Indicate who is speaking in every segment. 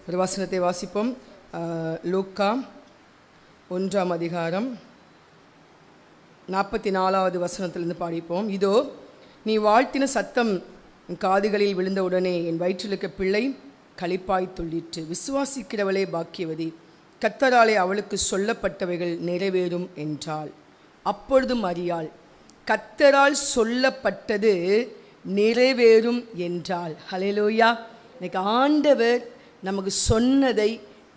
Speaker 1: ஒரு வசனத்தை வாசிப்போம். லூக்கா 1ஆம் அதிகாரம் 44வது வசனத்திலிருந்து பாடிப்போம். இதோ நீ வாழ்த்தின சத்தம் என் காதுகளில் விழுந்தவுடனே என் வயிற்றிலுக்க பிள்ளை களிப்பாய் துள்ளிற்று. விசுவாசிக்கிறவளே பாக்கியவதி, கர்த்தராலே அவளுக்கு சொல்லப்பட்டவைகள் நிறைவேறும் என்றாள். அப்பொழுது மரியாள், கர்த்தரால் சொல்லப்பட்டது நிறைவேறும் என்றாள். ஹல்லேலூயா. இன்னைக்கு ஆண்டவர் நமக்கு சொன்னதை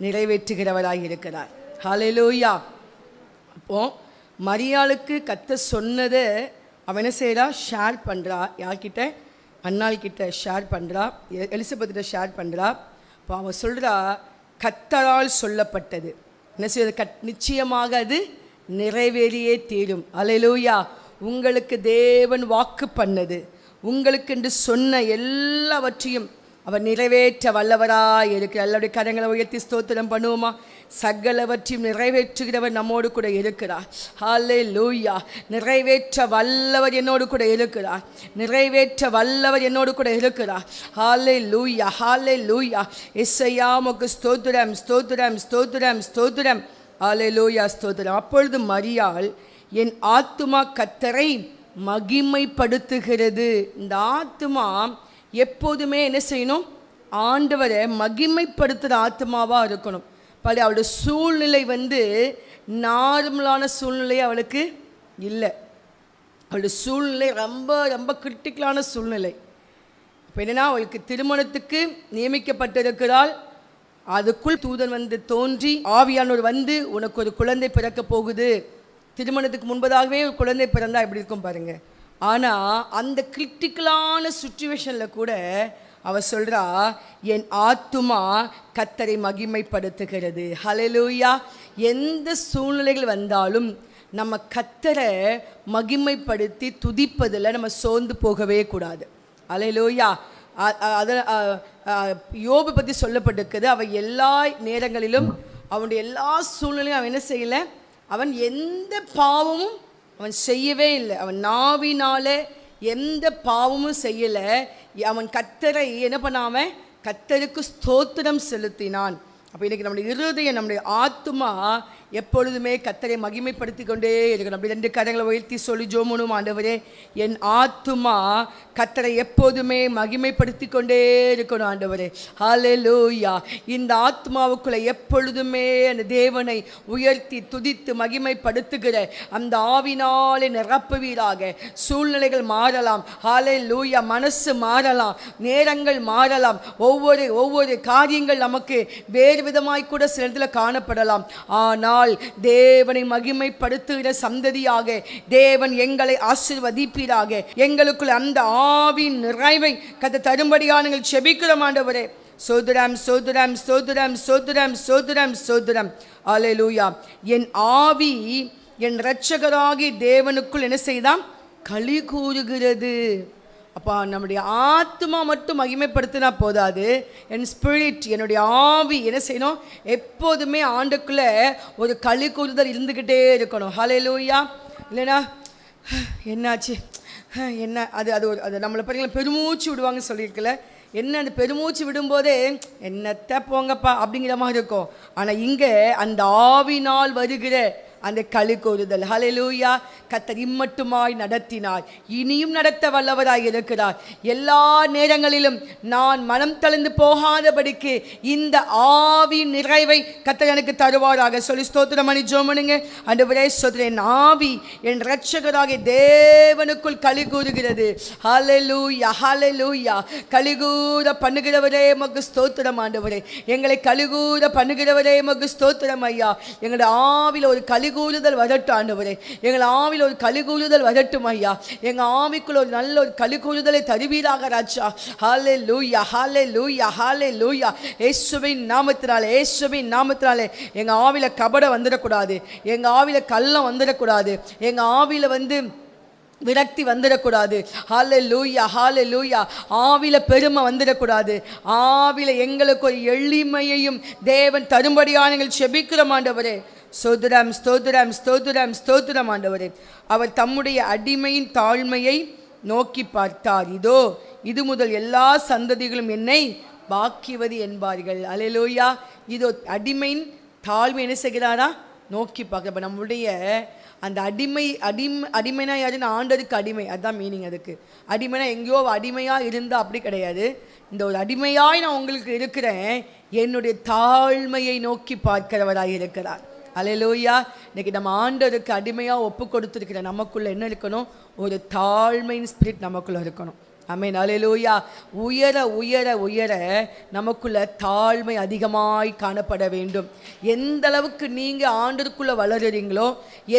Speaker 1: நிறைவேற்றுகிறவராக இருக்கிறார். ஹல்லேலூயா. அப்போ மரியாளுக்கு கர்த்தர் சொன்னதை அவன் என்ன செய்கிறா? ஷேர் பண்ணுறா. யார்கிட்ட? அன்னாள் கிட்ட ஷேர் பண்ணுறா, எலிசபெத்திட்ட ஷேர் பண்ணுறா. இப்போ அவன் சொல்கிறா, கர்த்தரால் சொல்லப்பட்டது என்ன செய்வது? நிச்சயமாக அது நிறைவேறியே தீரும். ஹல்லேலூயா. உங்களுக்கு தேவன் வாக்கு பண்ணது, உங்களுக்கு என்று சொன்ன எல்லாவற்றையும் அவர் நிறைவேற்ற வல்லவராய் இருக்கிறார். எல்லாருடைய கரங்களை உயர்த்தி ஸ்தோத்திரம் பண்ணுவோமா? சகலவற்றையும் நிறைவேற்றுகிறவர் நம்மோடு கூட இருக்கிறார். ஹல்லேலூயா. நிறைவேற்ற வல்லவர் என்னோடு கூட இருக்கிறார். நிறைவேற்ற வல்லவர் என்னோடு கூட இருக்கிறார். ஹல்லேலூயா, ஹல்லேலூயா. எஸ்ஐயா உமக்கு ஸ்தோத்திரம், ஸ்தோத்திரம், ஸ்தோத்திரம், ஸ்தோத்திரம். ஹல்லேலூயா, ஸ்தோத்திரம். அப்பொழுது மரியாள், என் ஆத்துமா கர்த்தரை மகிமைப்படுத்துகிறது. இந்த ஆத்துமா எப்போதுமே என்ன செய்யணும்? ஆண்டவரை மகிமைப்படுத்துகிற ஆத்மாவாக இருக்கணும். பல அவளுடைய சூழ்நிலை நார்மலான சூழ்நிலை அவளுக்கு இல்லை. அவளுடைய சூழ்நிலை ரொம்ப ரொம்ப கிரிட்டிக்கலான சூழ்நிலை. இப்போ என்னென்னா, அவளுக்கு திருமணத்துக்கு நியமிக்கப்பட்டிருக்கிறாள். அதுக்குள் தூதன் தோன்றி ஆவியானவர் உனக்கு ஒரு குழந்தை பிறக்க போகுது. திருமணத்துக்கு முன்பதாகவே ஒரு குழந்தை பிறந்தா எப்படி இருக்கும் பாருங்கள். ஆனால் அந்த கிரிட்டிக்கலான சுச்சுவேஷனில் கூட அவ சொல்கிறா, என் ஆத்துமா கர்த்தரை மகிமைப்படுத்துகிறது. ஹல்லேலூயா. எந்த சூழ்நிலைகள் வந்தாலும் நம்ம கர்த்தரை மகிமைப்படுத்தி துதிப்பதில் நம்ம சோர்ந்து போகவே கூடாது. ஹல்லேலூயா. அதை யோபு பற்றி சொல்லப்பட்டிருக்குது. அவன் எல்லா நேரங்களிலும் அவனுடைய எல்லா சூழ்நிலையும் அவன் என்ன செய்யலை? அவன் எந்த பாவமும் அவன் செய்யவே இல்லை. அவன் நாவினால எந்த பாவமும் செய்யலை. அவன் கர்த்தரை என்ன பண்ணாமல் கர்த்தருக்கு ஸ்தோத்திரம் செலுத்தினான். அப்போ இன்றைக்கி நம்முடைய இருதயம், நம்முடைய ஆத்துமா எப்பொழுதுமே கர்த்தரை மகிமைப்படுத்தி கொண்டே இருக்கணும். அப்படி 2 கரங்களை உயர்த்தி சொல்லி ஜோமுனும், ஆண்டவரே என் ஆத்துமா கர்த்தரை எப்போதுமே மகிமைப்படுத்தி கொண்டே இருக்கணும் ஆண்டவரே. ஹல்லேலூயா. இந்த ஆத்மாவுக்குள்ளே எப்பொழுதுமே அந்த தேவனை உயர்த்தி துதித்து மகிமைப்படுத்துகிற அந்த ஆவினாலே நிரப்புவீராக. சூழ்நிலைகள் மாறலாம். ஹல்லேலூயா. மனசு மாறலாம், நேரங்கள் மாறலாம், ஒவ்வொரு காரியங்கள் நமக்கு வேறு விதமாய் கூட சில இடத்துல காணப்படலாம். ஆனால் தேவனை மகிமைப்படுத்துகிற சந்ததியாக தேவன் எங்களை ஆசீர்வதிப்பீராக. எங்களுக்குள்ள அந்த ஆவியின் நிறைவை கர்த்தர் தரும்படியாக நீங்கள் செபிக்கிறோம் ஆண்டவரே. சோதரம், சோதரம், சோதரம், சோதரம், சோதரம், சோதரம். ஹல்லேலூயா. என் ஆவி என் இரட்சகராகி தேவனுக்குள் என்ன செய்தாம்? களி கூறுகிறது. அப்போ நம்முடைய ஆத்மா மட்டும் மகிமைப்படுத்தினா போதாது. என் ஸ்பிரிட், என்னுடைய ஆவி என்ன செய்யணும்? எப்போதுமே ஆண்டுக்குள்ளே ஒரு களி கூறுதல் இருந்துக்கிட்டே இருக்கணும். ஹல்லேலூயா. இல்லைனா என்னாச்சு என்ன அது நம்மளை பார்த்தீங்கன்னா பெருமூச்சு விடுவாங்கன்னு சொல்லியிருக்கல. என்ன அந்த பெருமூச்சு விடும்போதே என்னத்தை போங்கப்பா அப்படிங்கிற மாதிரி இருக்கும். ஆனால் இங்கே அந்த ஆவினால் வருகிற அந்த களி கூறுதல். ஹல்லேலூயா. கர்த்தர் இம்மட்டுமாய் நடத்தினார், இனியும் நடத்த வல்லவராய் இருக்கிறார். எல்லா நேரங்களிலும் நான் மனம் தளர்ந்து போகாதபடிக்கு இந்த ஆவி நிறைவை கர்த்தர் எனக்கு தருவாராக. சொல்லி ஸ்தோத்திரம் பண்ணி ஜெபம்னுங்க. ஆண்டவரே ஸ்தோத்திரம். என் ஆவி என் இரட்சகராகிய தேவனுக்குள் களி கூறுகிறது. ஹல்லேலூயா, ஹல்லேலூயா. களிகூற பண்ணுகிறவரே உமக்கு ஸ்தோத்திரம் ஆண்டவரே. எங்களை களிகூற பண்ணுகிறவரே உமக்கு ஸ்தோத்திரம் ஐயா. எங்களுடைய ஆவியில் ஒரு கலிகூறுதல் வரட்டும் ஆண்டவரே. எங்கள் ஆவியில் ஒரு கலிகூறுதல் வரட்டும் ஐயா. எங்கள் ஆவிக்குள்ள ஒரு நல்ல ஒரு கலிகூறுதலை தருவீராக ராஜா. ஹல்லேலூயா, ஹல்லேலூயா, ஹல்லேலூயா. இயேசுவின் நாமத்தினாலே, இயேசுவின் நாமத்தினாலே எங்கள் ஆவியில் கபடம் வந்துடக்கூடாது. எங்கள் ஆவியில் கள்ளம் வந்துடக்கூடாது. எங்கள் ஆவியில் விரக்தி வந்துடக்கூடாது. ஹல்லேலூயா, ஹல்லேலூயா. ஆவில பெருமை வந்துடக்கூடாது. ஆவில எங்களுக்கு ஒரு எளிமையையும் தேவன் தரும்படியாக நீங்கள் செபிக்கிறோம் ஆண்டவரே. ஸ்தோத்திரம், ஸ்தோத்திரம், ஸ்தோத்திரம், ஸ்தோத்திரம் ஆண்டவரே. அவர் தம்முடைய அடிமையின் தாழ்மையை நோக்கி பார்த்தார். இதோ இது முதல் எல்லா சந்ததிகளும் என்னை பாக்கியவதி என்பார்கள். அல்லேலூயா. இது அடிமையின் தாழ்மை என்ன செய்கிறாரா நோக்கி பார்க்க. இப்போ நம்முடைய அந்த அடிமைனா யாருன்னு ஆண்டதுக்கு அடிமை, அதுதான் மீனிங். அதுக்கு அடிமைனா எங்கேயோ அடிமையாக இருந்தால் அப்படி கிடையாது. இந்த ஒரு அடிமையாய் நான் உங்களுக்கு இருக்கிறேன், என்னுடைய தாழ்மையை நோக்கி பார்க்கிறவராய் இருக்கிறார். அல்லேலூயா. இன்னைக்கு நம்ம ஆண்டவருக்கு அடிமையாக ஒப்பு கொடுத்துருக்கிற நமக்குள்ளே என்ன இருக்கணும்? ஒரு தாழ்மையின் ஸ்பிரிட் நமக்குள்ளே இருக்கணும். ஆமென். அல்லேலூயா. உயர உயர உயர நமக்குள்ள தாழ்மை அதிகமாய் காணப்பட வேண்டும். எந்த அளவுக்கு நீங்கள் ஆண்டவருக்குள்ளே வளருறீங்களோ,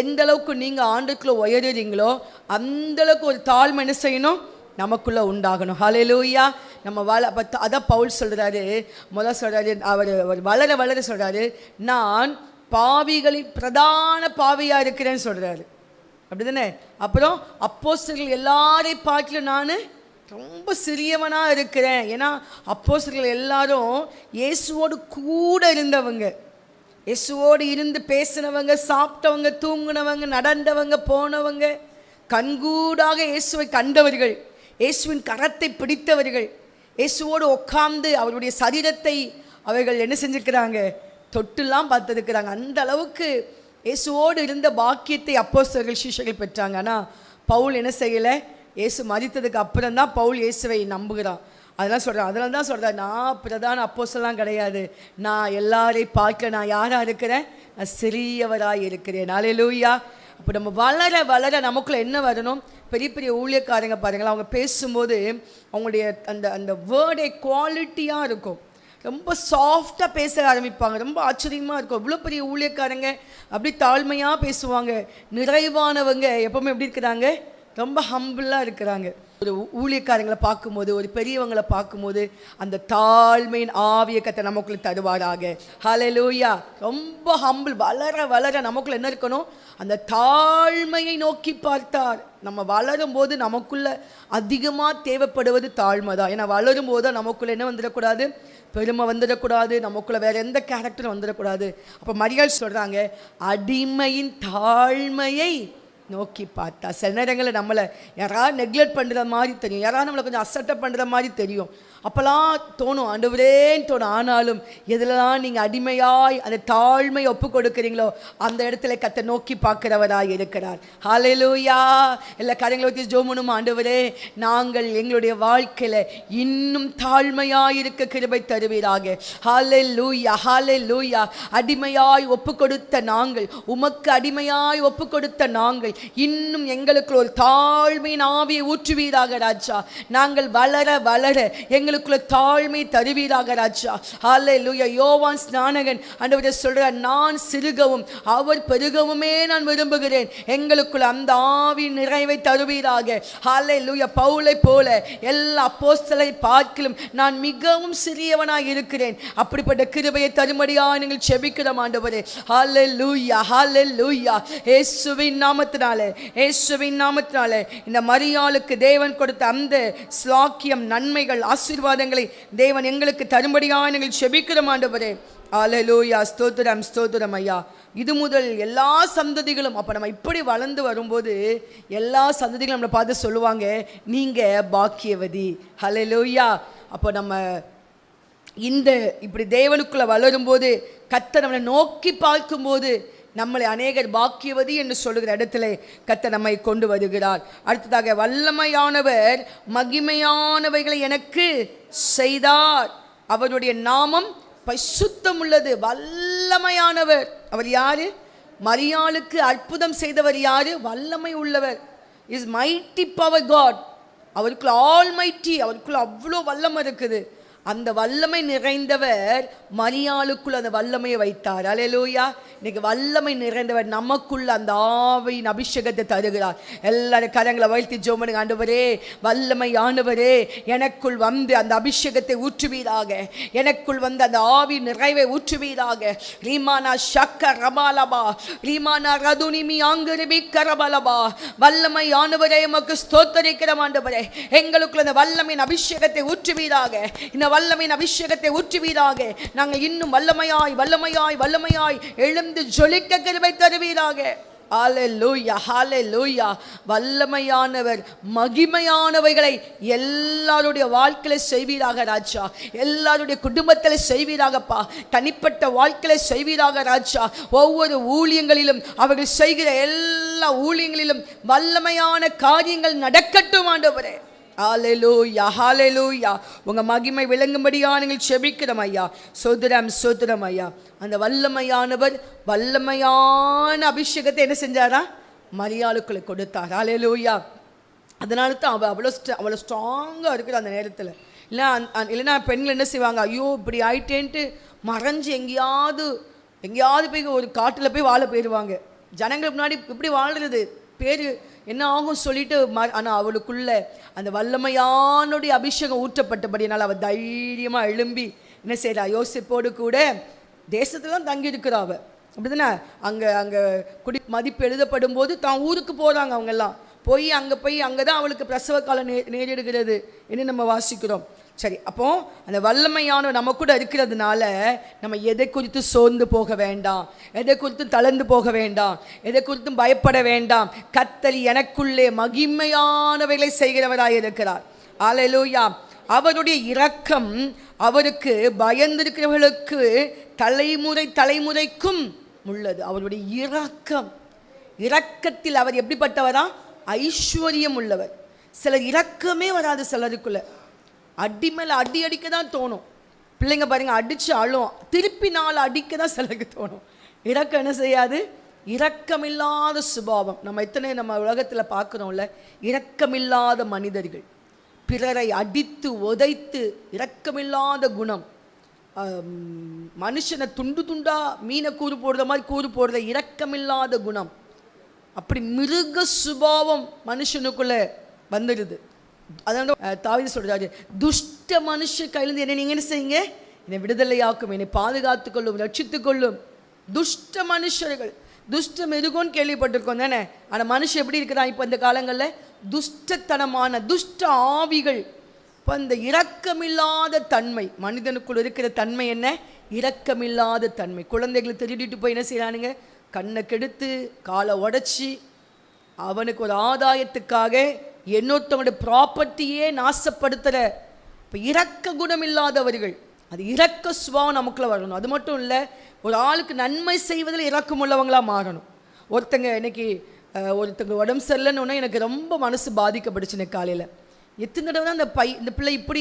Speaker 1: எந்த அளவுக்கு நீங்கள் ஆண்டவருக்குள்ளே உயருறீங்களோ, அந்த அளவுக்கு ஒரு தாழ்மை என்ன செய்யணும்? நமக்குள்ளே உண்டாகணும். ஹல்லேலூயா. நம்ம அதான் பவுல் சொல்கிறாரு, முதல் சொல்கிறாரு, அவர் வளர வளர சொல்கிறாரு, நான் பாவிகளின் பிரதான பாவியாக இருக்கிறேன்னு சொல்கிறாரு. அப்படி தானே? அப்புறம் அப்போஸ்தலர்கள் எல்லாரையும் பார்க்கல நான் ரொம்ப சிறியவனாக இருக்கிறேன். ஏன்னா அப்போஸ்தலர்கள் எல்லாரும் இயேசுவோடு கூட இருந்தவங்க, இயேசுவோடு இருந்து பேசினவங்க, சாப்பிட்டவங்க, தூங்கினவங்க, நடந்தவங்க, போனவங்க, கண்கூடாக இயேசுவை கண்டவர்கள், இயேசுவின் கரத்தை பிடித்தவர்கள், இயேசுவோடு உட்கார்ந்து அவருடைய சரீரத்தை அவர்கள் என்ன செஞ்சுருக்கிறாங்க? தொட்டுலாம் பார்த்துருக்கிறாங்க. அந்த அளவுக்கு இயேசுவோடு இருந்த பாக்கியத்தை அப்போஸ்தலர்கள் சீஷர்கள் பெற்றாங்க. ஆனால் பவுல் என்ன செய்யலை? இயேசு மரித்ததுக்கு அப்புறம் தான் பவுல் இயேசுவை நம்புகிறான். அதெல்லாம் சொல்கிறேன். அதனால தான் சொல்கிறேன், நான் பிரதான அப்போஸ்தலன் கிடையாது, நான் எல்லாரையும் பார்க்க நான் யாராக இருக்கிறேன்? நான் சிறியவராக இருக்கிறேன். அல்லேலூயா. அப்போ நம்ம வளர வளர நமக்குள்ளே என்ன வரணும்? பெரிய பெரிய ஊழியக்காரங்க பாருங்களா, அவங்க பேசும்போது அவங்களுடைய அந்த அந்த வேர்டே குவாலிட்டியாக இருக்கும். ரொம்ப சாஃப்டாக பேச ஆரம்பிப்பாங்க. ரொம்ப ஆச்சரியமாக இருக்கும். இவ்வளோ பெரிய ஊழியக்காரங்க அப்படி தாழ்மையாக பேசுவாங்க. நிறைவானவங்க எப்போவுமே எப்படி இருக்கிறாங்க? ரொம்ப ஹம்பிளாக இருக்கிறாங்க. ஒரு ஊழியக்காரங்களை பார்க்கும்போது, ஒரு பெரியவங்களை பார்க்கும்போது அந்த தாழ்மையின் ஆவியை கர்த்தர் நமக்குள்ளே தருவாராக. ஹல்லேலூயா. ரொம்ப ஹம்பிள். வளர வளர நமக்குள்ளே என்ன இருக்கணும்? அந்த தாழ்மையை நோக்கி பார்த்தார். நம்ம வளரும் போது நமக்குள்ளே அதிகமாக தேவைப்படுவது தாழ்மை தான். ஏன்னா வளரும் போது நமக்குள்ளே என்ன வந்துடக்கூடாது? பெருமை வந்துடக்கூடாது, நமக்குள்ளே வேறு எந்த கேரக்டரும் வந்துடக்கூடாது. அப்போ மரியாள் சொல்கிறாங்க, அடிமையின் தாழ்மையை நோக்கி பார்த்தா. சில நேரங்களில் நம்மளை யாராவது நெக்லெக்ட் பண்ணுற மாதிரி தெரியும், யாராவது நம்மளை கொஞ்சம் அசட்டை பண்ணுற மாதிரி தெரியும். அப்போல்லாம் தோணும், ஆண்டவரேன்னு தோணும். ஆனாலும் எதுலலாம் நீங்கள் அடிமையாய் அந்த தாழ்மையை ஒப்பு கொடுக்குறீங்களோ அந்த இடத்துல கர்த்தர் நோக்கி பார்க்குறவராய் இருக்கிறார். ஹல்லேலூயா. எல்லா கரங்களை ஊற்றி ஜெபம் பண்ணுவோம். ஆண்டவரே, நாங்கள் எங்களுடைய வாழ்க்கையில் இன்னும் தாழ்மையாய் இருக்க கிருபை தருவீராக. ஹல்லேலூயா. ஹல்லேலூயா. அடிமையாய் ஒப்பு கொடுத்த நாங்கள், உமக்கு அடிமையாய் ஒப்பு கொடுத்த நாங்கள், இன்னும் எங்களுக்கு ஒரு தாழ்மையின் ஆவியை ஊற்றுவீராக ராஜா. நாங்கள் வளர வளர எங்களுக்குள்ள தாழ்மை தருவீராக ராஜா. ஹல்லேலூயா. யோவான் ஸ்நானகன் ஆண்டவரே சொல்றார், நான் சிறுகவும் அவர் பெருகவுமே நான் விரும்புகிறேன். எங்களுக்குள்ள அந்த ஆவி நிறைவை தருவீராக. ஹல்லேலூயா. பவுலை போல எல்லா அப்போஸ்தலரை பார்க்கிலும் நான் மிகவும் சிறியவனாக இருக்கிறேன். அப்படிப்பட்ட கிருபையை தரும்படியாக நீங்கள் செபிக்கிறோம் ஆண்டவரே. ஹல்லேலூயா. ஹல்லேலூயா. இயேசுவின் நாமத்தினாலே, இயேசுவின் நாமத்தினாலே இந்த மரியாளுக்கு தேவன் கொடுத்த அந்த ஸ்லாக்கியம், நன்மைகள், ஆசீர்வாதங்களை தேவன் எங்களுக்கு தரும்படியாக நீங்கள் செபிக்கிறோம் ஆண்டவரே. அல்லேலூயா. ஸ்தோத்திரம், ஸ்தோத்திரம் ஐயா. இது முதல் எல்லா சந்ததிகளும், அப்போ நம்ம இப்படி வளர்ந்து வரும்போது எல்லா சந்ததிகளும் நம்மளை பார்த்து சொல்லுவாங்க, நீங்கள் பாக்கியவதி. அல்லேலூயா. அப்போ நம்ம இந்த இப்படி தேவனுக்குள்ளே வளரும்போது, கர்த்தர் நம்மளை நோக்கி பார்க்கும்போது நம்மளை அநேகர் பாக்கியவதி என்று சொல்லுகிற இடத்துல கர்த்தர் நம்மை கொண்டு வருகிறார். அடுத்ததாக, வல்லமையானவர் மகிமையானவைகளை எனக்கு செய்தார், அவருடைய நாமம் பரிசுத்தம் உள்ளது. வல்லமையானவர் அவர் யாரு? மரியாளுக்கு அற்புதம் செய்தவர் யாரு? வல்லமை உள்ளவர். Is mighty power God. அவருக்குள்ள ஆல் மைட்டி, அவருக்குள்ள அவ்வளோ வல்லமை இருக்குது. அந்த வல்லமை நிறைந்தவர் மரியாளுக்குள்ள அந்த வல்லமையை வைத்தார். அல்லேலூயா. இன்னைக்கு வல்லமை நிறைந்தவர் நமக்குள்ள அந்த ஆவியின் அபிஷேகத்தை தருகிறார். எல்லாரும் கரங்களை வைத்து ஜெபம் பண்ணுங்க. ஆண்டவரே, வல்லமையானவரே, எனக்குள் வந்து அந்த அபிஷேகத்தை ஊற்றுவீராக, எனக்குள் வந்து அந்த ஆவி நிறைவை ஊற்றுவீராக. ரீமானா ஷக்க ரபாலபா, ரீமானா ரதுனிமி ஆங்கரிமி கரபலபா. வல்லமையானவரே, உமக்கு ஸ்தோத்திரிக்கிறோம் ஆண்டவரே. எங்களுக்குள்ள அந்த வல்லமையின் அபிஷேகத்தை ஊற்றுவீராக, இந்த வல்லமையின் அபிஷேகத்தை ஊற்றுவீராக. நாங்கள் இன்னும் வல்லமையாய் வல்லமையாய் வல்லமையாய் எழுந்து ஜொலிக்க கிருபை தருவீராக. ஹalleluya ஹalleluya. வல்லமையானவர் மகிமையானவைகளை எல்லாருடைய வாழ்க்கையில செய்வீராக ராஜா. எல்லாருடைய குடும்பத்தில் செய்வீராகப்பா. தனிப்பட்ட வாழ்க்கையில செய்வீராக ராஜா. ஒவ்வொரு ஊழியங்களிலும் அவர்கள் செய்கிற எல்லா ஊழியங்களிலும் வல்லமையான காரியங்கள் நடக்கட்டும் ஆண்டவரே. ஹalleluya ஹalleluya. உங்க மகிமை விளங்கும்படியாக நீங்கள் செபிக்கிறோம் ஐயா. சோதரம் சோதரம் ஐயா. அந்த வல்லமையானவர் வல்லமையான அபிஷேகத்தை என்ன செஞ்சாரா? மரியாளுக்குள்ளே கொடுத்தார். ஹalleluya. அதனால தான் அவ்வளோ ஸ்ட்ராங்காக இருக்குது அந்த நேரத்தில். இல்லைன்னா பெண்கள் என்ன செய்வாங்க? ஐயோ இப்படி ஆயிட்டேன்ட்டு மறைஞ்சு எங்கேயாவது போய் ஒரு காட்டில் போய் வாழ போயிடுவாங்க. ஜனங்களுக்கு முன்னாடி இப்படி வாழ்கிறது பேர் என்ன ஆகும் சொல்லிட்டு. ஆனால் அவளுக்குள்ள அந்த வல்லமையானுடைய அபிஷேகம் ஊற்றப்பட்டபடினால் அவள் தைரியமாக எழும்பி என்ன செய்கிறா? யோசிப்போடு கூட தேசத்துலாம் தங்கி இருக்கிறா அவள். அப்படி தானே? அங்கே குடி மதிப்பு எழுதப்படும் போது தான் ஊருக்கு போகிறாங்க. அவங்கெல்லாம் அங்கே தான் அவளுக்கு பிரசவ காலம் நேரிடுகிறது என்று நம்ம வாசிக்கிறோம். சரி, அப்போ அந்த வல்லமையான நம்ம கூட இருக்கிறதுனால நம்ம எதை குறித்து சோர்ந்து போக வேண்டாம், எதை குறித்தும் தளர்ந்து போக வேண்டாம், எதை குறித்தும் பயப்பட வேண்டாம். கர்த்தர் எனக்குள்ளே மகிமையானவைகளை செய்கிறவராய் இருக்கிறார். ஹல்லேலூயா. அவருடைய இரக்கம் அவருக்கு பயந்திருக்கிறவர்களுக்கு தலைமுறைக்கும் உள்ளது. அவருடைய இரக்கத்தில் அவர் எப்படிப்பட்டவரா? ஐஸ்வர்யம் உள்ளவர். சிலர் இரக்கமே வராது. சிலருக்குள்ள அடி மேலே அடிக்க தான் தோணும். பிள்ளைங்க பாருங்க, அடித்து அழும், திருப்பி 4 அடிக்க தான் சிலருக்கு தோணும். இரக்கம் என்ன செய்யாது? இரக்கமில்லாத சுபாவம். நம்ம உலகத்தில் பார்க்குறோம்ல, இரக்கமில்லாத மனிதர்கள், பிறரை அடித்து உதைத்து இரக்கமில்லாத குணம், மனுஷனை துண்டு துண்டா மீனை கூறு போடுற மாதிரி கூறு போடுற இரக்கமில்லாத குணம், அப்படி மிருக சுபாவம் மனுஷனுக்குள்ள வந்துடுது. அதனால தாவீது சொல்றாரு, துஷ்ட மனுஷ கையிலிருந்து என்னை நீங்க என்ன செய்யுங்க? என்னை விடுதலையாக்கும், என்னை பாதுகாத்து கொள்ளும், ரட்சித்து கொள்ளும். துஷ்ட மனுஷர்கள், துஷ்ட மிருகம்னு கேள்விப்பட்டிருக்கோம் தானே? ஆனால் மனுஷன் எப்படி இருக்கிறான் இப்போ இந்த காலங்களில்? துஷ்டத்தனமான துஷ்ட ஆவிகள். இப்போ இந்த இரக்கமில்லாத தன்மை மனிதனுக்குள் இருக்கிற தன்மை என்ன? இரக்கமில்லாத தன்மை. குழந்தைகளை திருடிட்டு போய் என்ன செய்யறானுங்க? கண்ணை கெடுத்து காலை உடைச்சி அவனுக்கு ஒரு ஆதாயத்துக்காக என்னொருத்தவங்களுடைய ப்ராப்பர்ட்டியே நாசப்படுத்துகிற இப்போ இரக்க குணம் இல்லாதவர்கள். அது இரக்க சுபாவம் நமக்குள்ள வரணும். அது மட்டும் இல்லை, ஒரு ஆளுக்கு நன்மை செய்வதில் இரக்கம் உள்ளவங்களாக மாறணும். ஒருத்தங்க உடம்பு சரியில்லைன்னு எனக்கு ரொம்ப மனசு பாதிக்கப்பட்டுச்சு. எனக்கு காலையில் எத்தனை தடவை தான் இந்த பிள்ளை இப்படி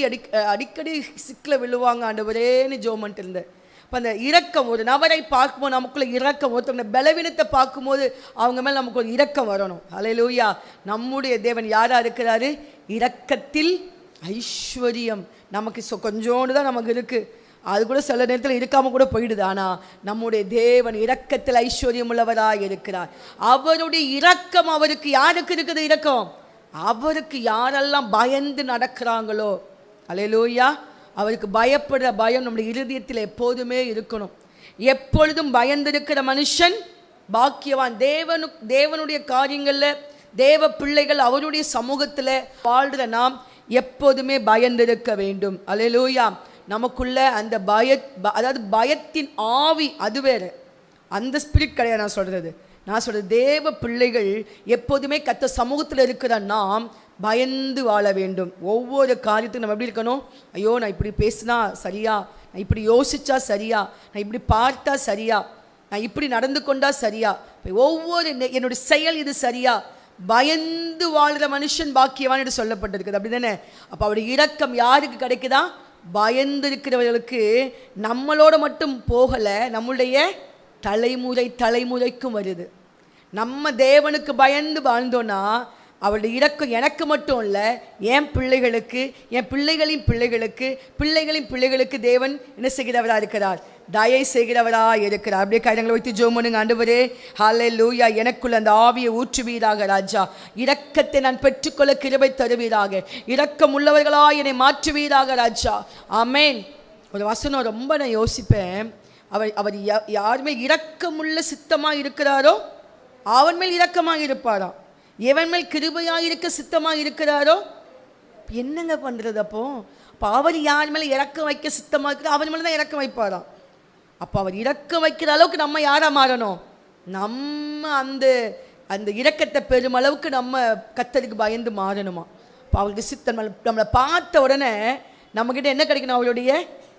Speaker 1: அடிக்கடி சிக்கில் விழுவாங்க ஆண்டவரேன்னு ஜோமன்ட்டு இருந்தேன். இப்போ அந்த இரக்கம், ஒரு நபரை பார்க்கும்போது நமக்குள்ள இரக்கம், ஒருத்தவங்க பலவீனத்தை பார்க்கும்போது அவங்க மேலே நமக்கு ஒரு இரக்கம் வரணும். ஹல்லேலூயா. நம்முடைய தேவன் யாராக இருக்கிறாரு? இரக்கத்தில் ஐஸ்வர்யம். நமக்கு கொஞ்சோண்டு தான் நமக்கு இருக்குது, அது கூட சில நேரத்தில் இருக்காமல் கூட போயிடுது. ஆனால் நம்முடைய தேவன் இரக்கத்தில் ஐஸ்வர்யம் உள்ளவராக இருக்கிறார். அவருடைய இரக்கம் அவருக்கு யாருக்கு இருக்குது? இரக்கம் அவருக்கு யாரெல்லாம் பயந்து நடக்கிறாங்களோ. ஹல்லேலூயா. அவருக்கு பயப்படுற பயம் நம்முடைய இருதயத்தில் எப்போதுமே இருக்கணும். எப்பொழுதும் பயந்திருக்கிற மனுஷன் பாக்கியவான். தேவனுடைய காரியங்களில், தேவ பிள்ளைகள் அவருடைய சமூகத்தில் வாழ்கிற நாம் எப்போதுமே பயந்திருக்க வேண்டும். ஹல்லேலூயா. நமக்குள்ள அந்த அதாவது பயத்தின் ஆவி, அது வேறு, அந்த ஸ்பிரிட் கிடையாது. நான் சொல்கிறது தேவ பிள்ளைகள் எப்போதுமே கர்த்தர் சமூகத்தில் இருக்கிற நாம் பயந்து வாழ வேண்டும். ஒவ்வொரு காரியத்துக்கும் நம்ம எப்படி இருக்கணும்? ஐயோ, நான் இப்படி பேசினா சரியா, நான் இப்படி யோசிச்சா சரியா, நான் இப்படி பார்த்தா சரியா, நான் இப்படி நடந்து கொண்டா சரியா, ஒவ்வொரு என்னுடைய செயல் இது சரியா, பயந்து வாழ்கிற மனுஷன் பாக்கியவான் என்று சொல்லப்பட்டிருக்குது. அப்படி தானே? அப்போ அவருடைய இரக்கம் யாருக்கு கிடைக்குதா? பயந்து இருக்கிறவர்களுக்கு. நம்மளோட மட்டும் போகலை, நம்முடைய தலைமுறைக்கும் வருது. நம்ம தேவனுக்கு பயந்து வாழ்ந்தோன்னா அவருடைய இரக்கம் எனக்கு மட்டும் இல்லை, என் பிள்ளைகளுக்கு, என் பிள்ளைகளின் பிள்ளைகளுக்கு, பிள்ளைகளின் பிள்ளைகளுக்கு தேவன் என்ன செய்கிறவராக இருக்கிறார்? தயை செய்கிறவராக இருக்கிறார். அப்படியே கைகளை வைத்து ஜெபம் பண்ணுங்க. ஆண்டவரே, ஹல்லேலூயா, எனக்குள்ள அந்த ஆவியை ஊற்றுவீராக ராஜா. இரக்கத்தை நான் பெற்றுக்கொள்ள கிருபை தருவீராக. இரக்கம் உள்ளவர்களாக என்னை மாற்றுவீராக ராஜா. ஆமேன். ஒரு வசனம் ரொம்ப நான் யோசிப்பேன். அவர் யார் மேல் இரக்கமுள்ள சித்தமாக இருக்கிறாரோ அவன் மேல் இரக்கமாக இருப்பாராம். எவன் மேல் கிருபையாக இருக்க சித்தமாக இருக்கிறாரோ என்னங்க பண்ணுறது? அப்போ அவர் யார் மேலே இறக்கம் வைக்க சித்தமாக இருக்கிறார் அவன் மேலே தான் இறக்கம் வைப்பாராம். அப்போ அவர் இறக்கம் வைக்கிற அளவுக்கு நம்ம யாராக மாறணும்? நம்ம அந்த அந்த இரக்கத்தை பெருமளவுக்கு நம்ம கர்த்தருக்கு பயந்து மாறணுமா. இப்போ அவளுக்கு சித்தம் நம்மளை பார்த்த உடனே நம்மக்கிட்ட என்ன கிடைக்கணும், அவளுடைய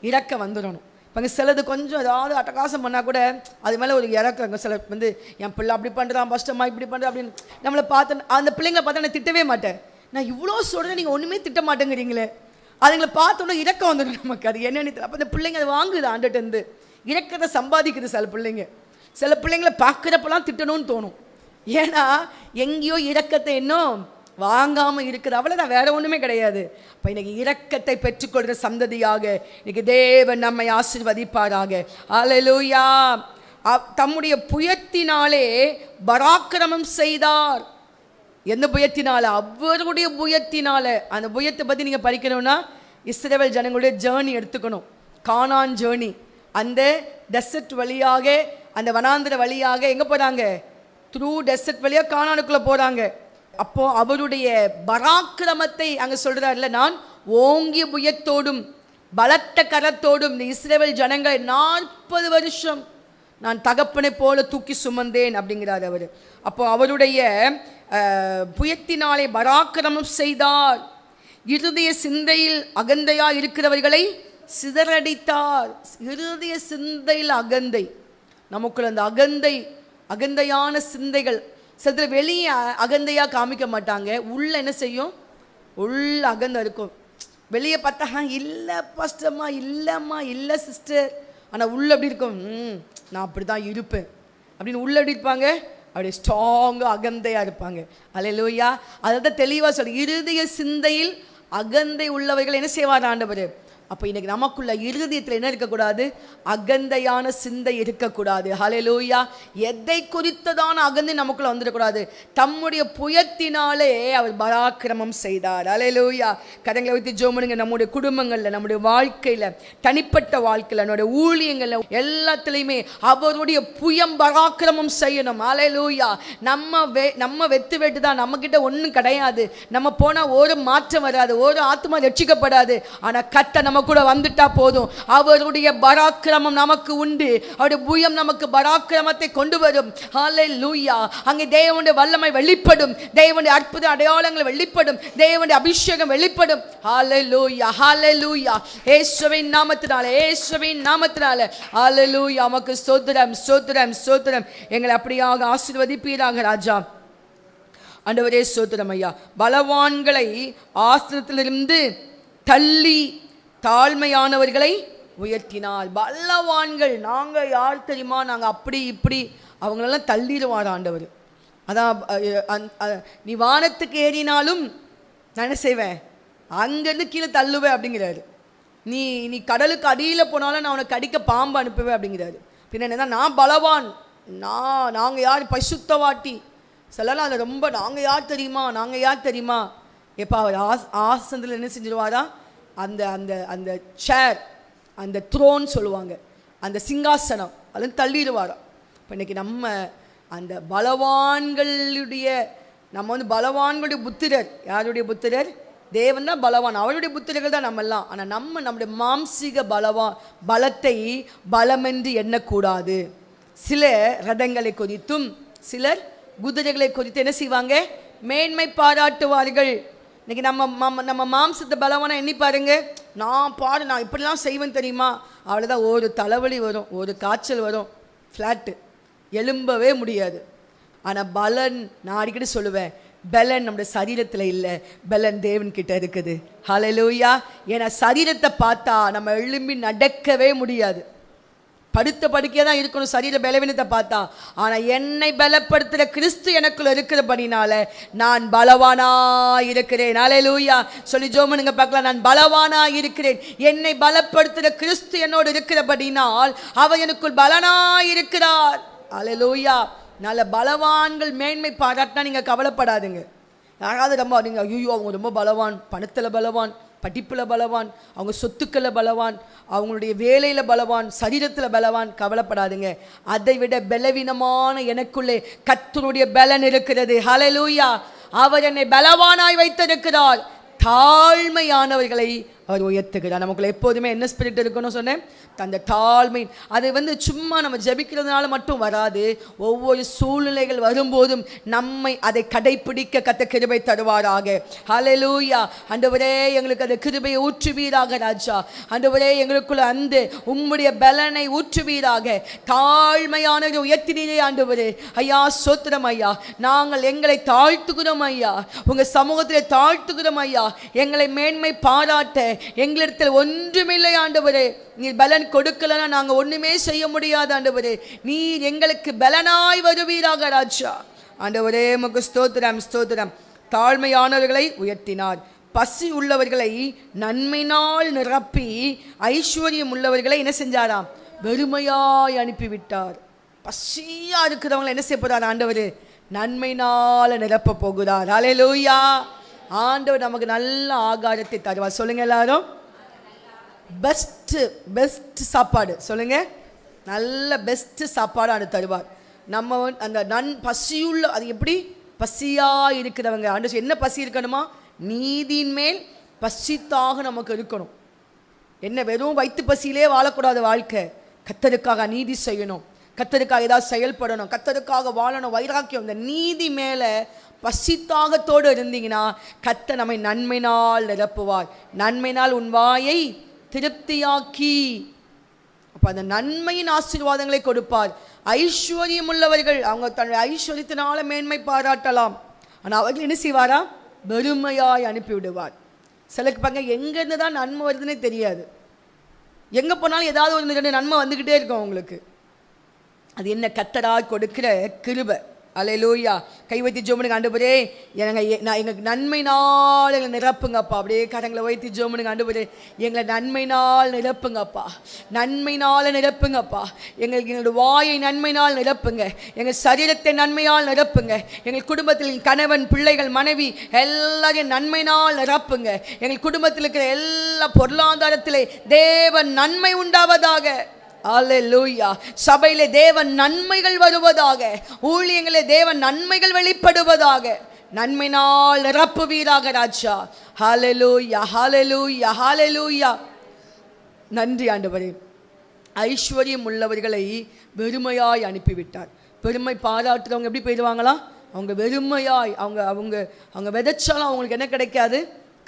Speaker 1: இரக்கம் வந்துடணும். இப்போ அங்கே சிலது கொஞ்சம் ஏதாவது அட்டகாசம் பண்ணால் கூட அது மேலே ஒரு இறக்குறாங்க. சில வந்து என் பிள்ளை அப்படி பண்ணுறான், கஷ்டமாக இப்படி பண்ணுறேன் அப்படின்னு நம்மளை பார்த்து அந்த பிள்ளைங்களை பார்த்தா நான் திட்டவே மாட்டேன். நான் இவ்வளோ சொல்கிறேன், நீங்கள் ஒன்றுமே திட்ட மாட்டேங்கிறீங்களே. அதுங்களை பார்த்தோன்னா இறக்கம் வந்துடும் நமக்கு. அது என்னன்னு அப்போ அந்த பிள்ளைங்க அதை வாங்குது ஆண்டுகிட்டேருந்து, இறக்கத்தை சம்பாதிக்குது. சில பிள்ளைங்களை பார்க்குறப்பெல்லாம் திட்டணும்னு தோணும். ஏன்னா எங்கேயோ இரக்கத்தை இன்னும் வாங்காமல் இருக்குது, அவ்வளோதான், வேற ஒன்றுமே கிடையாது. இப்போ இன்னைக்கு இரக்கத்தை பெற்றுக்கொள்கிற சந்ததியாக இன்னைக்கு தேவன் நம்மை ஆசீர்வதிப்பாராக. அல்லேலூயா. தம்முடைய புயத்தினாலே பராக்கிரமம் செய்தார். எந்த புயத்தினால? அவருடைய புயத்தினால. அந்த புயத்தை பற்றி நீங்கள் படிக்கணும்னா இஸ்ரவேல் ஜனங்களுடைய ஜேர்னி எடுத்துக்கணும். கானான் ஜேர்னி. அந்த டெசர்ட் வழியாக, அந்த வனாந்திர வழியாக எங்கே போகிறாங்க? த்ரூ டெசர்ட் வழியாக கானானுக்குள்ளே போகிறாங்க. அப்போது அவருடைய பராக்கிரமத்தை அங்கே சொல்கிறார்ல, நான் ஓங்கிய புயத்தோடும் பலத்த கரத்தோடும் இந்த இஸ்ரவேல் ஜனங்களை 40 வருஷம் நான் தகப்பனை போல தூக்கி சுமந்தேன் அப்படிங்கிறார் அவர். அப்போ அவருடைய புயத்தினாலே பராக்கிரமம் செய்தார். இருதய சிந்தையில் அகந்தையா இருக்கிறவர்களை சிதறடித்தார். இருதய சிந்தையில் அகந்தை, நமக்குள்ள அந்த அகந்தையான சிந்தைகள் சில வெளியே அகந்தையாக காமிக்க மாட்டாங்க, உள்ள என்ன செய்யும்? உள்ள அகந்தை இருக்கும். வெளியே பார்த்தா இல்லை பாஸ்டர்மா, இல்லைம்மா, இல்லை சிஸ்டர், ஆனால் உள்ள எப்படி இருக்கும்? நான் அப்படி தான் இருப்பேன் அப்படின்னு உள்ள எப்படி இருப்பாங்க? அப்படியே ஸ்ட்ராங்காக அகந்தையாக இருப்பாங்க. அல்லேலூயா. அதை தான் தெளிவாக சொல்லு, இருதய சிந்தையில் அகந்தை உள்ளவர்கள் என்ன செய்வார் ஆண்டவர்? அப்போ இன்னைக்கு நமக்குள்ள இருதயத்தில் என்ன இருக்கக்கூடாது? அகந்தையான சிந்தை இருக்கக்கூடாது. ஹல்லேலூயா. எதை குறித்ததான அகந்தை நமக்குள்ள வந்துடக்கூடாது. தம்முடைய புயத்தினாலே அவர் பராக்கிரமம் செய்தார். ஹல்லேலூயா. கரங்களை வைத்து ஜெபம் பண்ணுங்க. நம்முடைய குடும்பங்களில், நம்முடைய வாழ்க்கையில், தனிப்பட்ட வாழ்க்கையில், நம்முடைய ஊழியங்களில் எல்லாத்துலேயுமே அவருடைய புயம் பராக்கிரமம் செய்யணும். ஹல்லேலூயா. நம்ம வெத்து வெட்டு தான், நம்மக்கிட்ட ஒன்றும் கிடையாது. நம்ம போனால் ஒரு மாற்றம் வராது, ஒரு ஆத்மா ரட்சிக்கப்படாது. ஆனால் கர்த்தர் நம்ம கூட வந்துட்டா போதும். அவருடைய பராக்கிரமம் நமக்கு உண்டு. அவருடைய புயம் நமக்கு பராக்கிரமத்தை கொண்டு வரும். ஹல்லேலூயா. அங்கே தேவனுடைய வல்லமை வெளிப்படும், தேவனுடைய அற்புத அடையாளங்கள் வெளிப்படும், தேவனுடைய அபிஷேகம் வெளிப்படும். ஹல்லேலூயா, ஹல்லேலூயா. இயேசுவின் நாமத்தினாலே, இயேசுவின் நாமத்தினாலே ஹல்லேலூயா. நமக்கு ஸ்தோத்திரம், ஸ்தோத்திரம், ஸ்தோத்திரம். எங்களை அப்படியாக ஆசீர்வதிப்பீராக ராஜா. ஆண்டவரே ஸ்தோத்திரம் ஐயா. பலவான்களை ஆசனத்திலிருந்து தள்ளி தாழ்மையானவர்களை உயர்த்தினார். பலவான்கள் நாங்கள் யார் தெரியுமா, நாங்கள் அப்படி இப்படி அவங்களெல்லாம் தள்ளிடுவார் ஆண்டவர். அதான் நீ வானத்துக்கு ஏறினாலும் நான் என்ன செய்வேன், அங்கேருந்து கீழே தள்ளுவேன் அப்படிங்கிறாரு. நீ கடலுக்கு அடியில் போனாலும் நான் உனக்கு கடிக்க பாம்பு அனுப்புவேன் அப்படிங்கிறாரு. பின்ன என்ன, நான் பலவான், நாங்கள் யார் பரிசுத்தவாட்டி சொல்லலாம். அதில் ரொம்ப நாங்கள் யார் தெரியுமா எப்போ அவர் ஆசனத்தில் என்ன செஞ்சிருவாரா? அந்த அந்த அந்த சேர், அந்த த்ரோன் சொல்லுவாங்க, அந்த சிங்காசனம் அதில் தள்ளிடுவாராம். இப்போ இன்றைக்கி நம்ம அந்த பலவான்களுடைய பலவான்களுடைய புத்திரர். யாருடைய புத்திரர்? தேவன் தான் பலவான், அவருடைய புத்திரர்கள் தான் நம்மெல்லாம். ஆனால் நம்முடைய மாம்சீக பலத்தை பலமென்று எண்ணக்கூடாது. சில ரதங்களை குறித்தும் சிலர் குதிரைகளை குறித்து என்ன செய்வாங்க? மேன்மை பாராட்டுவார்கள். இன்றைக்கி நம்ம மாம்சத்தை பலவான எண்ணி பாருங்க. நான் இப்படிலாம் செய்வேன் தெரியுமா? அவ்வளோதான், ஒரு தலைவலி வரும், ஒரு காய்ச்சல் வரும், ஃப்ளாட்டு, எழும்பவே முடியாது. ஆனால் பலன், நான் அடிக்கடி சொல்லுவேன், பலன் நம்முடைய சரீரத்தில் இல்லை, பலன் தேவன்கிட்ட இருக்குது. ஹல்லேலூயா. ஏன்னா சரீரத்தை பார்த்தா நம்ம எழும்பி நடக்கவே முடியாது, படுத்த படுக்கையாக தான் இருக்கணும் சரீர பலவீனத்தை பார்த்தா. ஆனால் என்னை பலப்படுத்துகிற கிறிஸ்து எனக்குள்ள இருக்கிறபடினால நான் பலவானாக இருக்கிறேன். ஹல்லேலூயா. சொல்லி ஜோமனுங்க பார்க்கலாம். நான் பலவானாக இருக்கிறேன். என்னை பலப்படுத்துகிற கிறிஸ்து என்னோடு இருக்கிறபடினால் அவர் எனக்குள் பலனாக இருக்கிறார். ஹல்லேலூயா. நல்ல பலவான்கள் மேன்மை பாராட்டினா நீங்கள் கவலைப்படாதுங்க. யாராவது ரொம்ப நீங்கள் ஐயோ அவங்க ரொம்ப பலவான், பணத்தில் பலவான், படிப்பில் பலவான், அவங்க சொத்துக்களில் பலவான், அவங்களுடைய வேலையில் பலவான், சரீரத்தில் பலவான், கவலைப்படாதுங்க. அதை விட பலவீனமான எனக்குள்ளே கர்த்தருடைய பலன் இருக்கிறது. ஹல்லேலூயா. அவர் என்னை பலவானாய் வைத்திருக்கிறார். தாழ்மையானவர்களை அவர் உயர்த்துகிறார். நமக்குள்ள எப்போதுமே என்ன ஸ்பிரிட் இருக்குன்னு சொன்னேன், அந்த தாழ்மை. அது சும்மா நம்ம ஜெபிக்கிறதுனால மட்டும் வராது. ஒவ்வொரு சூழ்நிலைகள் வரும்போதும் நம்மை அதை கடைப்பிடிக்க கர்த்தர் கிருபை தருவாராக. ஹல்லேலூயா. ஆண்டவரே, எங்களுக்கு அந்த கிருபையை ஊற்றுவீராக ராஜா. ஆண்டவரே, எங்களுக்குள்ள அந்த உம்முடைய பலனை ஊற்றுவீராக. தாழ்மையான உயர்த்தினீரே ஆண்டவரே. ஐயா ஸ்தோத்திரம் ஐயா. நாங்கள் எங்களை தாழ்த்துகிறோம் ஐயா, உங்க சமூகத்திலே தாழ்த்துகிறோம் ஐயா. எங்களை மேன்மை பாராட்ட எங்களிடத்தில் ஒன்றுமில்லை ஆண்டவரே. நீர் பலன் கொடுக்கலன்னா நாங்கள் ஒன்றுமே செய்ய முடியாது ஆண்டவரே. நீர் எங்களுக்கு பலனாய் வருவீராக ராஜா. ஆண்டவரே உமக்கு ஸ்தோத்திரம் ஸ்தோத்திரம். தாழ்மையானவர்களை உயர்த்தினார், பசி உள்ளவர்களை நன்மையினால் நிரப்பி ஐஸ்வர்யம் உள்ளவர்களை என்ன செஞ்சாராம், வெறுமையாய் அனுப்பிவிட்டார். பசியா இருக்கிறவங்களை என்ன செய்ய போறார் ஆண்டவர், நன்மையினால நிரப்ப போகிறார். ஹல்லேலூயா. ஆண்டவர் நமக்கு நல்ல ஆகாரத்தை தருவார். சொல்லுங்க எல்லாரும், பெஸ்ட் சாப்பாடு சொல்லுங்க. நல்ல பெஸ்ட் சாப்பாடு அது தருவார். நம்ம அந்த பசியுள்ள, அது எப்படி பசியா இருக்கிறவங்க ஆண்டு என்ன பசி இருக்கணுமா, நீதியின் மேல் பசித்தாக நமக்கு இருக்கணும். என்ன வெறும் வயிற்று பசியிலே வாழக்கூடாது வாழ்க்கை. கர்த்தருக்காக நீதி செய்யணும், கர்த்தருக்காக ஏதாவது செயல்படணும், கர்த்தருக்காக வாழணும். வைராக்கியம், இந்த நீதி மேலே பசித்தாகத்தோடு இருந்தீங்கன்னா கர்த்தர் நம்மை நன்மையினால் நிரப்புவார். நன்மையினால் உன் வாயை திருப்தியாக்கி, அப்போ அந்த நன்மையின் ஆசீர்வாதங்களை கொடுப்பார். ஐஸ்வர்யம் உள்ளவர்கள் அவங்க தன்னுடைய ஐஸ்வர்யத்தினால மேன்மை பாராட்டலாம், ஆனால் அவர்கள் என்ன செய்வாரா, வெறுமையாய் அனுப்பிவிடுவார். சிலருக்கு பாங்க எங்கேருந்து தான் நன்மை வருதுன்னே தெரியாது. எங்கே போனாலும் ஏதாவது ஒரு 2 நன்மை வந்துக்கிட்டே இருக்கும் அவங்களுக்கு. அது என்ன, கர்த்தரால் கொடுக்கிற கிருபை. அல்லேலூயா. கை வைத்து ஜெபம் ஆண்டவரே, எங்களுக்கு நன்மையினால் எங்களை நிரப்புங்கப்பா. அப்படியே கரங்களை வைத்து ஜெபம் ஆண்டவரே, எங்களை நன்மையினால் நிரப்புங்கப்பா, நன்மையினால் நிரப்புங்கப்பா. எங்களுடைய வாயை நன்மையினால் நிரப்புங்க, எங்கள் சரீரத்தை நன்மையால் நிரப்புங்க, எங்கள் குடும்பத்தில் கணவன் பிள்ளைகள் மனைவி எல்லாரையும் நன்மையினால் நிரப்புங்க. எங்கள் குடும்பத்தில் இருக்கிற எல்லா பொருளாதாரத்திலே தேவன் நன்மை உண்டாவதாக. அல்லேலூயா. சபையிலே தேவன் நன்மைகள் வருவதாக, ஊழியங்களே தேவன் நன்மைகள் வெளிப்படுவதாக. நன்மையினால் நிரப்புவீராக ராஜா. ஹல்லேலூயா ஹல்லேலூயா ஹல்லேலூயா. நன்றி ஆண்டவரே. ஐஸ்வர்யம் உள்ளவர்களை வெறுமையாய் அனுப்பிவிட்டார். பெருமை பாராட்டுறவங்க எப்படி போயிடுவாங்களா, அவங்க வெறுமையாய், அவங்க அவங்க அவங்க விதைச்சாலும் அவங்களுக்கு என்ன கிடைக்காது,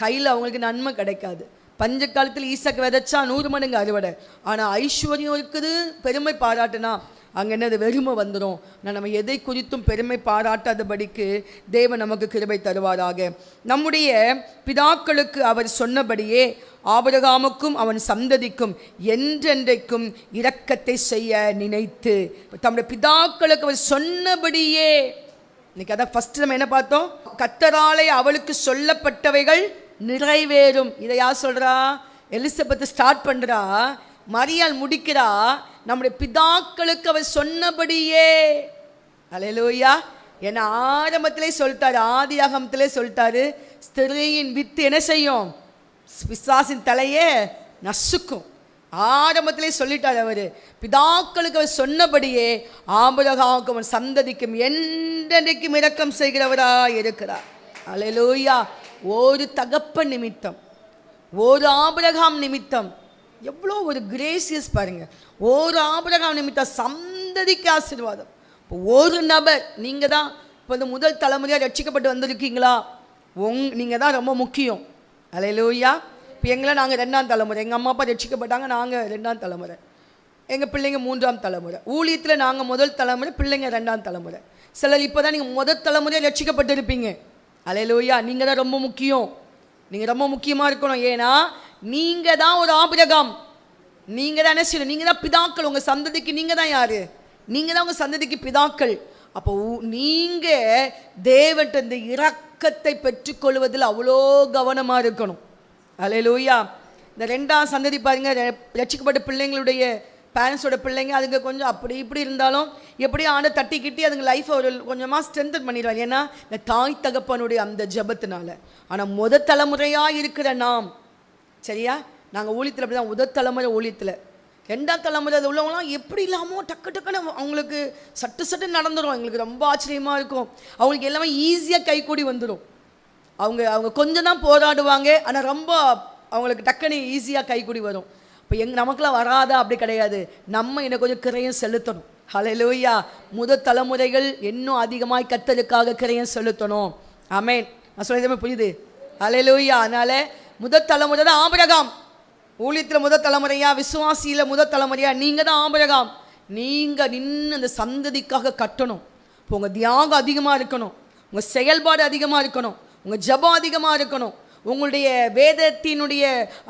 Speaker 1: கையில் அவங்களுக்கு நன்மை கிடைக்காது. பஞ்ச காலத்தில் ஈசாக்கு விதைச்சா 100 மடங்கு அறுவடை. ஆனால் ஐஸ்வர்யம் இருக்குது, பெருமை பாராட்டுனா அங்கே என்னது, வெறுமை வந்துடும். நம்ம எதை குறித்தும் பெருமை பாராட்டாதபடிக்கு தேவன் நமக்கு கிருபை தருவாராக. நம்முடைய பிதாக்களுக்கு அவர் சொன்னபடியே ஆபிரகாமுக்கும் அவன் சந்ததிக்கும் என்றென்றைக்கும் இரக்கத்தை செய்ய நினைத்து, தம்முடைய பிதாக்களுக்கு அவர் சொன்னபடியே. இன்னைக்கு அதான் ஃபர்ஸ்ட் நம்ம என்ன பார்த்தோம், கர்த்தராலே அவளுக்கு சொல்லப்பட்டவைகள் நிறைவேறும். இதை யார் சொல்றா, எலிசபெத் ஸ்டார்ட் பண்றா, மரியாள் முடிக்கிறா. நம்முடைய பிதாக்களுக்கு அவர் சொன்னபடியே. அல்லேலூயா. ஏன்னா ஆரம்பத்திலே சொல்லிட்டாரு, ஆதியாகமத்திலே சொல்லிட்டாரு, ஸ்திரீயின் வித்து என்ன செய்யும், பிசாசின் தலையே நசுக்கும். ஆரம்பத்திலே சொல்லிட்டார் அவர். பிதாக்களுக்கு அவர் சொன்னபடியே ஆபிரகாமுக்கும் அவன் சந்ததிக்கும் என்றென்றைக்கும் இரக்கம் செய்கிறவராய் இருக்கிறார். அல்லேலூயா. ஒரு தகப்பன் நிமித்தம், ஒரு ஆபிரகாம் நிமித்தம், எவ்வளோ ஒரு கிரேசியஸ் பாருங்க. ஒரு ஆபிரகாம் நிமித்தம் சந்ததிக்கு ஆசீர்வாதம். இப்போ ஒரு நபர், நீங்கள் தான் இப்போ இந்த முதல் தலைமுறையாக ரட்சிக்கப்பட்டு வந்திருக்கீங்களா, நீங்கள் தான் ரொம்ப முக்கியம். அல்லேலூயா. இப்போ எங்களை நாங்கள் 2ஆம் தலைமுறை, எங்கள் அம்மா அப்பா ரட்சிக்கப்பட்டாங்க, நாங்கள் 2ஆம் தலைமுறை, எங்கள் பிள்ளைங்க 3ஆம் தலைமுறை. ஊழியத்தில் நாங்கள் முதல் தலைமுறை, பிள்ளைங்க 2ஆம் தலைமுறை. சிலர் இப்போ தான் நீங்கள் முதல் தலைமுறையாக ரட்சிக்கப்பட்டு இருப்பீங்க. அல்லேலூயா. நீங்கள் தான் ரொம்ப முக்கியம், நீங்கள் ரொம்ப முக்கியமாக இருக்கணும். ஏன்னா நீங்கள் தான் ஒரு ஆபிரகாம், நீங்கள் தான் என்ன செய்யணும், நீங்கள் தான் பிதாக்கள். உங்கள் சந்ததிக்கு நீங்கள் தான் யார், நீங்கள் தான் உங்கள் சந்ததிக்கு பிதாக்கள். அப்போ நீங்கள் தேவன்கிட்ட இந்த இரக்கத்தை பெற்றுக்கொள்வதில் அவ்வளோ கவனமாக இருக்கணும். அல்லேலூயா. இந்த 2ஆம் சந்ததி பாருங்க, ரட்சிக்கப்பட்ட பிள்ளைங்களுடைய பேரண்ட்ஸோட பிள்ளைங்க அதுங்க கொஞ்சம் அப்படி இப்படி இருந்தாலும் எப்படியும் ஆண்ட தட்டி கிட்டி அதுங்க லைஃப்பை ஒரு கொஞ்சமாக ஸ்ட்ரென்தன் பண்ணிடுவாங்க. ஏன்னா இந்த தாய் தகப்பனுடைய அந்த ஜபத்தினால. ஆனால் முதல் தலைமுறையாக இருக்கிற நாம், சரியா, நாங்கள் ஊழியத்தில் அப்படி தான், முதல் தலைமுறை ஊழியத்தில். 2ஆம் தலைமுறை அது உள்ளவங்களாம் எப்படி இல்லாமல் டக்கு டக்குன்னு அவங்களுக்கு சட்டு நடந்துடும். எங்களுக்கு ரொம்ப ஆச்சரியமாக இருக்கும். அவங்களுக்கு எல்லாமே ஈஸியாக கைக்கூடி வந்துடும். அவங்க கொஞ்சம் தான் போராடுவாங்க, ஆனால் ரொம்ப அவங்களுக்கு டக்குனு ஈஸியாக கைக்கூடி வரும். இப்போ நமக்குலாம் வராதா? அப்படி கிடையாது. நம்ம இன்னும் கொஞ்சம் கிரயம் செலுத்தணும். ஹல்லேலூயா. முதல் தலைமுறைகள் இன்னும் அதிகமாக கர்த்தருக்காக கிரயம் செலுத்தணும். ஆமென். நான் சொல்றதுமே புரியுது? ஹல்லேலூயா. அதனால முதல் தலைமுறை தான் ஆபிரகாம். ஊழியத்தில் முதல் தலைமுறையா, விசுவாசியில் முதல் தலைமுறையா நீங்கள் தான் ஆபிரகாம். நீங்கள் நின்று அந்த சந்ததிக்காக கட்டணும். இப்போ உங்கள் தியாகம் அதிகமாக இருக்கணும், உங்கள் செயல்பாடு அதிகமாக இருக்கணும், உங்கள் ஜெபம் அதிகமாக இருக்கணும், உங்களுடைய வேதத்தினுடைய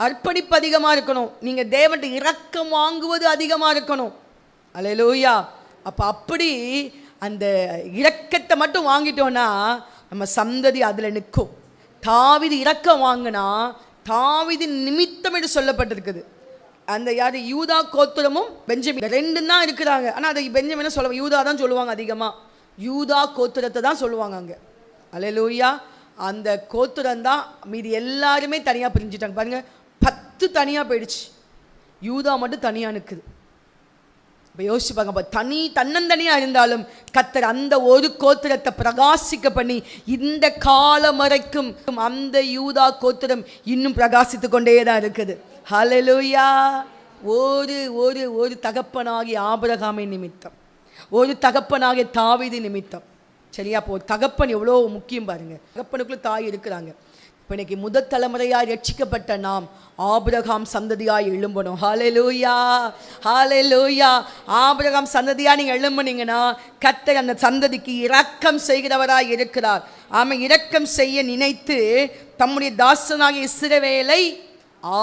Speaker 1: அர்ப்பணிப்பு அதிகமாக இருக்கணும், நீங்கள் தேவன்கிட்ட இரக்கம் வாங்குவது அதிகமாக இருக்கணும். அல்லேலூயா. அப்படி அந்த இரக்கத்தை மட்டும் வாங்கிட்டோன்னா நம்ம சந்ததி அதில் நிற்கும். தாவீது இரக்கம் வாங்கினா தாவீது நிமித்தம் என்று சொல்லப்பட்டிருக்குது. அந்த யார்? யூதா கோத்திரமும் பெஞ்சமின் ரெண்டும் தான் இருக்கிறாங்க. ஆனால் அதை பெஞ்சமின் சொல்லுவாங்க, யூதா தான் சொல்லுவாங்க. அதிகமாக யூதா கோத்திரத்தை தான் சொல்லுவாங்க அங்கே. அல்லேலூயா. அந்த கோத்திரம் தான். மீதி எல்லாருமே தனியாக பிரிஞ்சுட்டாங்க. பாருங்கள், 10 தனியாக போயிடுச்சு, யூதா மட்டும் தனியாக நிற்குது. இப்போ யோசிச்சு பாருங்க. அப்போ தன்னந்தனியாக இருந்தாலும் கர்த்தர் அந்த ஒரு கோத்திரத்தை பிரகாசிக்க பண்ணி இந்த காலம் வரைக்கும் அந்த யூதா கோத்திரம் இன்னும் பிரகாசித்து கொண்டே தான் இருக்குது. ஹல்லேலூயா. ஒரு ஒரு ஒரு தகப்பனாகிய ஆபிரகாமின் நிமித்தம், ஒரு தகப்பனாகிய தாவீது நிமித்தம். சரியா? அப்போ தகப்பன் எவ்வளோ முக்கியம் பாருங்க. தகப்பனுக்குள்ள தாய் இருக்கிறாங்க. இப்போ இன்னைக்கு முதல் தலைமுறையாக ரட்சிக்கப்பட்ட நாம் ஆபிரகாம் சந்ததியாக எழும்பணும். ஹல்லேலூயா, ஹல்லேலூயா. ஆபிரகாம் சந்ததியாக நீங்கள் எழும்புனீங்கன்னா கர்த்தர் அந்த சந்ததிக்கு இரக்கம் செய்கிறவராய் இருக்கிறார். ஆமாம், இரக்கம் செய்ய நினைத்து தம்முடைய தாசனாகிய இஸ்ரவேலை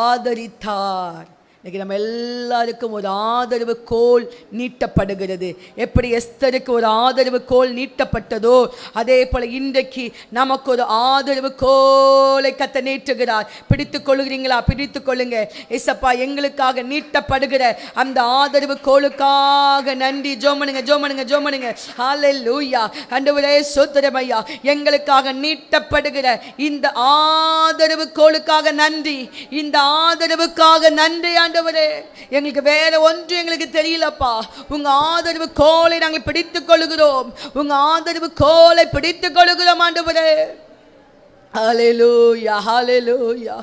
Speaker 1: ஆதரித்தார். இன்னைக்கு நம்ம எல்லாருக்கும் ஒரு ஆதரவு கோல் நீட்டப்படுகிறது. எப்படி எஸ்தருக்கு ஒரு ஆதரவு கோல் நீட்டப்பட்டதோ அதே போல இன்றைக்கு நமக்கு ஒரு ஆதரவு கோலை கர்த்தர் நீட்டுகிறார். பிடித்து கொள்ளுகிறீங்களா? பிடித்து கொள்ளுங்க. ஏசப்பா, எங்களுக்காக நீட்டப்படுகிற அந்த ஆதரவு கோலுக்காக நன்றி. ஜோமனுங்க, ஜோமனுங்க, ஜோமனுங்க. ஹல்லேலூயா. ஆண்டவரே ஸ்தோத்திரம் ஐயா. எங்களுக்காக நீட்டப்படுகிற இந்த ஆதரவு கோலுக்காக நன்றி. இந்த ஆதரவுக்காக நன்றி ஆண்டவரே. எங்களுக்கு வேற ஒன்று எங்களுக்கு தெரியலப்பா. உங்க ஆதரவு கோலை நாங்கள் பிடித்துக் கொள்கிறோம். உங்க ஆதரவு கோலை பிடித்துக் கொள்கிறோம் ஆண்டவரே. ஹல்லேலூயா, ஹல்லேலூயா.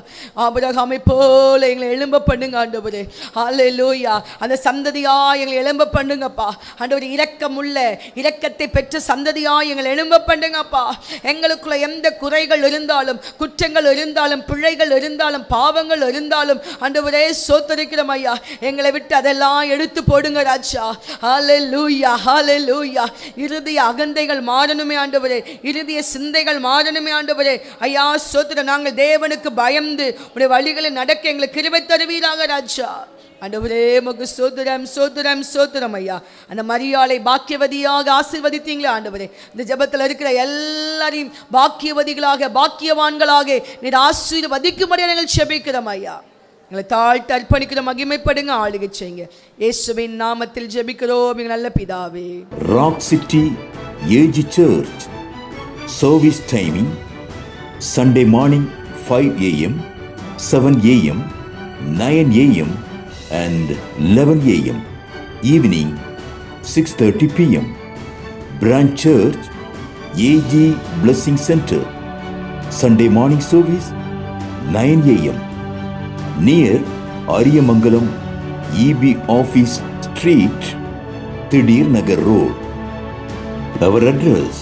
Speaker 1: ஆபிரகாமை போல எங்களை எழும்ப பண்ணுங்க ஆண்டவரே. ஹல்லேலூயா. அந்த சந்ததியா எங்களை எழும்ப பண்ணுங்கப்பா ஆண்டவரே. இரக்கமுள்ள இரக்கத்தை பெற்ற சந்ததியா எங்களை எழும்ப பண்ணுங்கப்பா. எங்களுக்குள்ள எந்த குறைகள் இருந்தாலும், குற்றங்கள் இருந்தாலும், பிழைகள் இருந்தாலும், பாவங்கள் இருந்தாலும் ஆண்டவரே ஸ்தோத்திரிக்கிறோம் ஐயா. எங்களை விட்டு அதெல்லாம் எடுத்து போடுங்க ராஜா. ஹல்லேலூயா, ஹல்லேலூயா. இருதய அகந்தைகள் மாறணுமே ஆண்டவரே. இருதய சிந்தைகள் மாறணுமே ஆண்டவரே. ஐயா ஸ்தோத்திரம். நாங்கள் தேவனுக்கு பயந்து உடைய வழிகளை நடக்க எங்களுக்கு கிருபை தருவீராக ராஜா. ஆண்டவரே உமக்கு ஸ்தோத்திரம், ஸ்தோத்திரம், ஸ்தோத்திரம் ஐயா. அந்த மரியாளை பாக்கியவதியாக ஆசீர்வதித்தீங்களே ஆண்டவரே. இந்த ஜெபத்தில் இருக்கிற எல்லாரையும் பாக்கியவதிகளாக, பாக்கியவான்களாக நீர் ஆசீர்வதிக்கும்படி நாங்கள் ஜெபிக்கிறோம் ஐயா. எங்களை தாழ்த்து அர்ப்பணிக்கிற மகிமைப்படுங்க, ஆளுகை செய்யுங்க. இயேசுவின் நாமத்தில் ஜெபிக்கிறோம் எங்கள் நல்ல பிதாவே.
Speaker 2: Rock city AG church service timing Sunday morning 5 a.m., 7 a.m., 9 a.m. and 11 a.m. Evening 6:30 p.m. Branch Church AG Blessing Center. Sunday morning service 9 a.m. Near Ariyamangalam EB Office Street, Thidir Nagar Road. Our address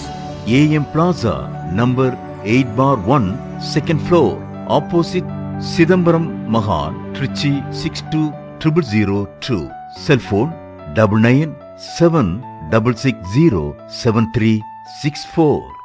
Speaker 3: AM Plaza, number 8/1, second floor, opposite Sidambaram Mahal, Trichy 620002. Cell phone 99 7 660 7364.